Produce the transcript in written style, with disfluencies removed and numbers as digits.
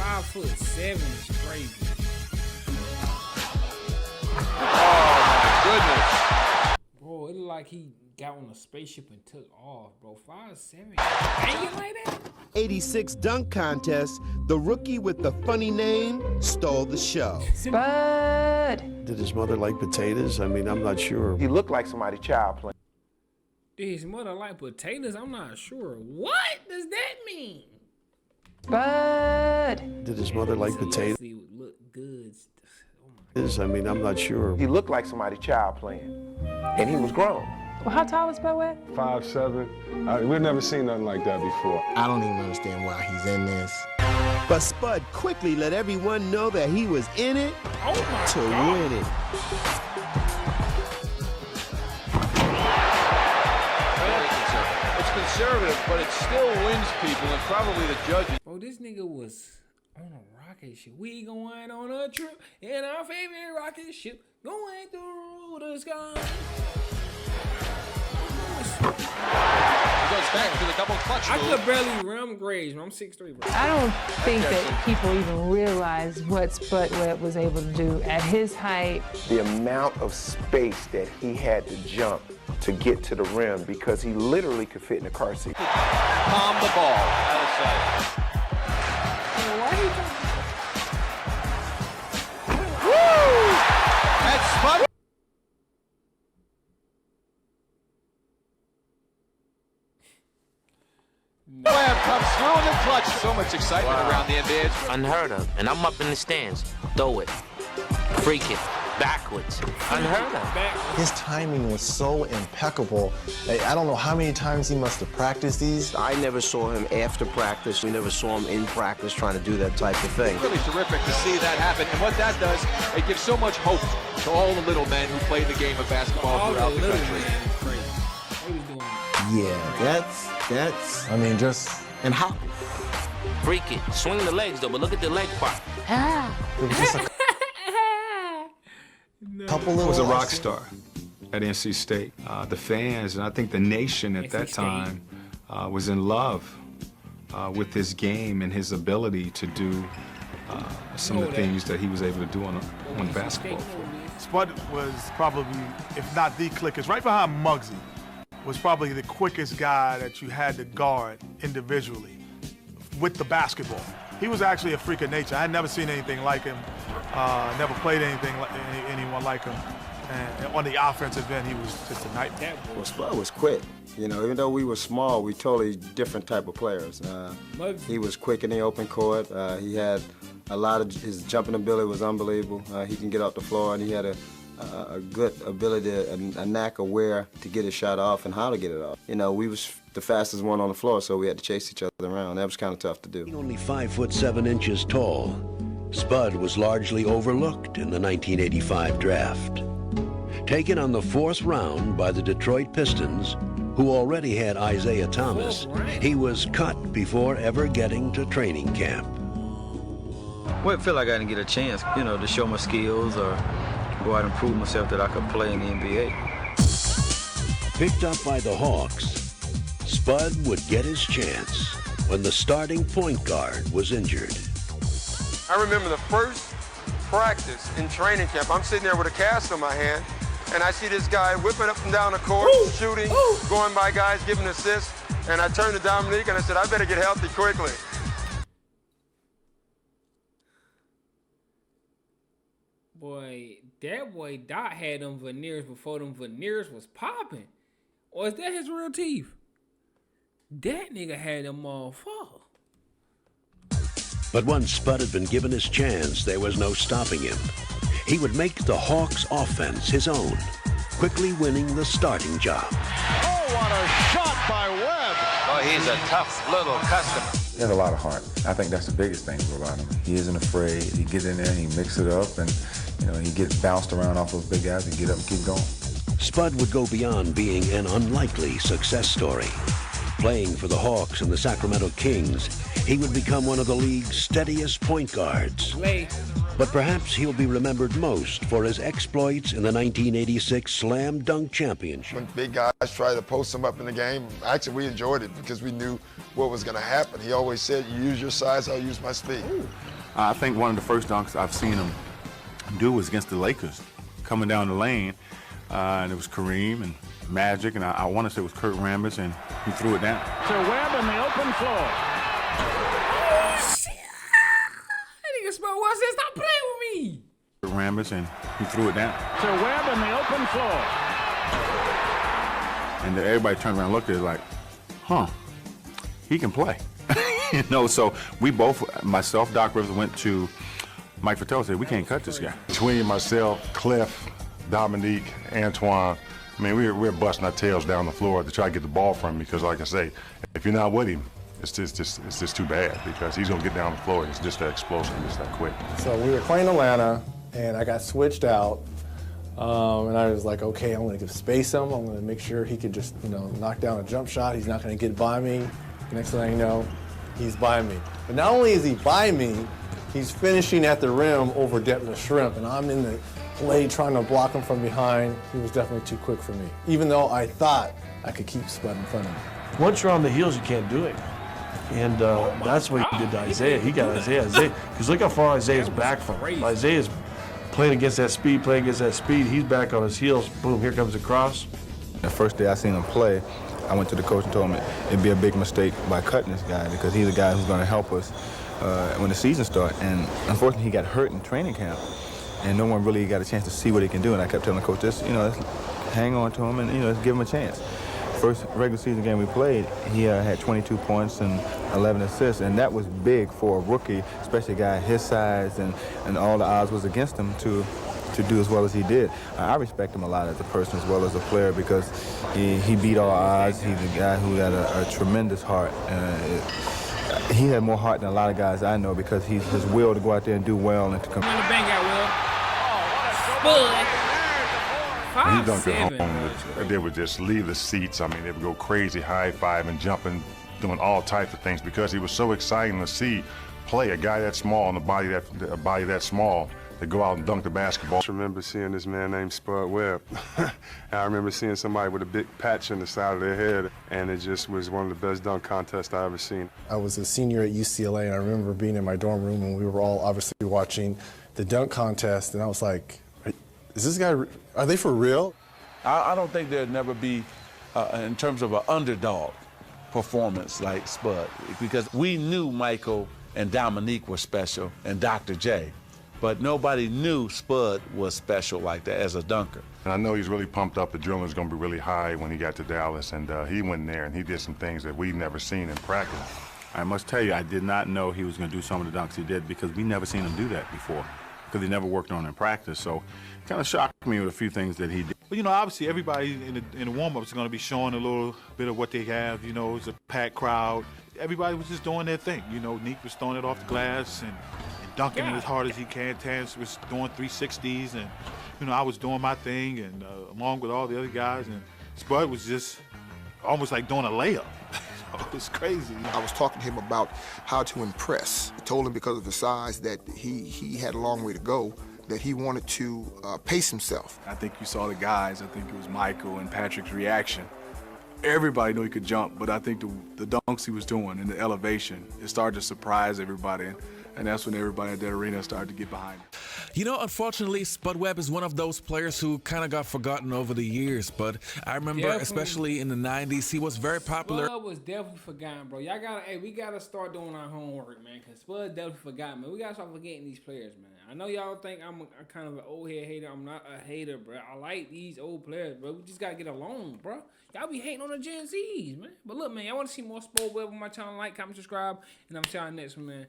5'7" is crazy. Oh, my goodness. Bro, it looked like he got on a spaceship and took off, bro. 5'7", hanging like that? 86 dunk contest, the rookie with the funny name stole the show. Spud! Did his mother like potatoes? I mean, I'm not sure. He looked like somebody's child playing. Did his mother like potatoes? I'm not sure. What does that mean? Spud! Did his mother like potatoes? Look good. Oh my. I mean, I'm not sure. He looked like somebody's child playing, and he was grown. Well, how tall is Spud Webb? 5'7". We've never seen nothing like that before. I don't even understand why he's in this. But Spud quickly let everyone know that he was in it to win it. It's conservative, but it still wins people, and probably the judges. Bro, this nigga was on a rocket ship. We going on a trip in our favorite rocket ship, going through the sky. Goes back to the double clutch I move. could barely rim grades, man. I'm 6'3", bro. I don't think that people even realize what Spud Webb was able to do at his height. The amount of space that he had to jump to get to the rim because he literally could fit in a car seat. Palm the ball out of sight. Woo! That's Spud. Webb comes through in the clutch. So much excitement around the NBA. Unheard of. And I'm up in the stands. Throw it. Freak it. Backwards. Unheard of. His timing was so impeccable. I don't know how many times he must have practiced these. I never saw him after practice. We never saw him in practice trying to do that type of thing. Really terrific to see that happen. And what that does, it gives so much hope to all the little men who played the game of basketball throughout the country. Yeah, that's. I mean, just. And how? Freak it. Swing the legs, though, but look at the leg part. It was just a couple little. He was a rock star at NC State. The fans, and I think the nation at that time was in love with his game and his ability to do some of the things that he was able to do on the basketball floor. Spud was probably, if not the quickest, right behind Muggsy, was probably the quickest guy that you had to guard individually with the basketball. He was actually a freak of nature. I had never seen anything like him, never played anyone like him. And on the offensive end, he was just a nightmare. Well, Spud was quick. You know, even though we were small, we totally different type of players. He was quick in the open court. He had a lot of, his jumping ability was unbelievable. He can get off the floor, and he had a good ability, a knack of where to get his shot off and how to get it off. You know, we was the fastest one on the floor, so we had to chase each other around. That was kind of tough to do. Only 5'7" tall, Spud was largely overlooked in the 1985 draft. Taken on the 4th round by the Detroit Pistons, who already had Isaiah Thomas, he was cut before ever getting to training camp. Well, it felt like I didn't get a chance, you know, to show my skills or go out and prove myself that I could play in the NBA. Picked up by the Hawks, Spud would get his chance when the starting point guard was injured. I remember the first practice in training camp. I'm sitting there with a cast on my hand, and I see this guy whipping up and down the court, shooting, going by guys, giving assists, and I turned to Dominique and I said, I better get healthy quickly. Boy, that boy Dot had them veneers before them veneers was popping. Or is that his real teeth? That nigga had them all fall. But once Spud had been given his chance, there was no stopping him. He would make the Hawks' offense his own, quickly winning the starting job. Oh, what a shot by Webb. Oh, he's a tough little customer. He has a lot of heart. I think that's the biggest thing about him. He isn't afraid. He gets in there, he mix it up, and he gets bounced around off those big guys and get up and keep going. Spud would go beyond being an unlikely success story. Playing for the Hawks and the Sacramento Kings, he would become one of the league's steadiest point guards. But perhaps he'll be remembered most for his exploits in the 1986 Slam Dunk Championship. When big guys try to post him up in the game, actually we enjoyed it because we knew what was going to happen. He always said, you use your size, I'll use my speed. I think one of the first dunks I've seen him do was against the Lakers, coming down the lane, and it was Kareem and Magic, and I want to say it was Kurt Rambis, and he threw it down. To Webb in the open floor. Oh, shit. That nigga Spud Webb said, stop playing with me. Kurt Rambis, and he threw it down. To Webb in the open floor. And then everybody turned around and looked at it like, huh, he can play. You know, so we both, myself, Doc Rivers, went to Mike Fratello and said, we can't cut this guy. Between myself, Cliff, Dominique, Antoine, I mean, we're busting our tails down the floor to try to get the ball from him because, like I say, if you're not with him, it's just too bad because he's going to get down the floor. It's just that explosive, just that quick. So we were playing Atlanta, and I got switched out, and I was like, okay, I'm going to space him. I'm going to make sure he could just, knock down a jump shot. He's not going to get by me. Next thing you know, he's by me. But not only is he by me, he's finishing at the rim over depth of shrimp, and I'm in the play trying to block him from behind. He was definitely too quick for me, even though I thought I could keep Spud in front of him. Once you're on the heels, you can't do it. And that's what he did to Isaiah. He got Isaiah. Because look how far Isaiah's back from. Isaiah's playing against that speed, He's back on his heels. Boom, here comes the cross. The first day I seen him play, I went to the coach and told him it'd be a big mistake by cutting this guy because he's a guy who's going to help us when the season starts. And unfortunately, he got hurt in training camp, and no one really got a chance to see what he can do. And I kept telling the coach, let's hang on to him and let's give him a chance. First regular season game we played, he had 22 points and 11 assists, and that was big for a rookie, especially a guy his size, and all the odds was against him to do as well as he did. I respect him a lot as a person as well as a player because he beat all odds. He's a guy who got a tremendous heart. He had more heart than a lot of guys I know because his will to go out there and do well and to come. Bang out, Will. Spud. He dunked at home. They would just leave the seats. I mean, they would go crazy, high-fiving, jumping, doing all types of things because he was so exciting to see play a guy that small and a body that small to go out and dunk the basketball. I remember seeing this man named Spud Webb. I remember seeing somebody with a big patch on the side of their head, and it just was one of the best dunk contests I ever seen. I was a senior at UCLA, and I remember being in my dorm room, and we were all obviously watching the dunk contest, and I was like, is this guy, are they for real? I don't think there'd never be, in terms of an underdog performance like Spud, because we knew Michael and Dominique were special, and Dr. J, but nobody knew Spud was special like that as a dunker. And I know he's really pumped up. The adrenaline is going to be really high when he got to Dallas, and he went in there and he did some things that we've never seen in practice. I must tell you, I did not know he was going to do some of the dunks he did because we never seen him do that before, because he never worked on it in practice. So it kind of shocked me with a few things that he did. But, obviously everybody in the warm-ups is going to be showing a little bit of what they have. It's a packed crowd. Everybody was just doing their thing. Neek was throwing it off the glass and dunking it as hard as he can. Terrence was doing 360s, and, I was doing my thing, and along with all the other guys. And Spud was just almost like doing a layup. It was crazy. I was talking to him about how to impress. I told him because of the size that he had a long way to go, that he wanted to pace himself. I think you saw the guys. I think it was Michael and Patrick's reaction. Everybody knew he could jump, but I think the dunks he was doing and the elevation, it started to surprise everybody. And that's when everybody at that arena started to get behind him. Unfortunately, Spud Webb is one of those players who kind of got forgotten over the years. But I remember, especially in the 90s, he was very popular. Spud was definitely forgotten, bro. We gotta start doing our homework, man, because Spud definitely forgotten, man. We gotta start forgetting these players, man. I know y'all think I'm a kind of an old head hater. I'm not a hater, bro. I like these old players, bro. We just gotta get along, bro. Y'all be hating on the Gen Zs, man. But look, man, y'all want to see more Spud Webb on my channel? Like, comment, subscribe, and I'm seeing y'all next one, man.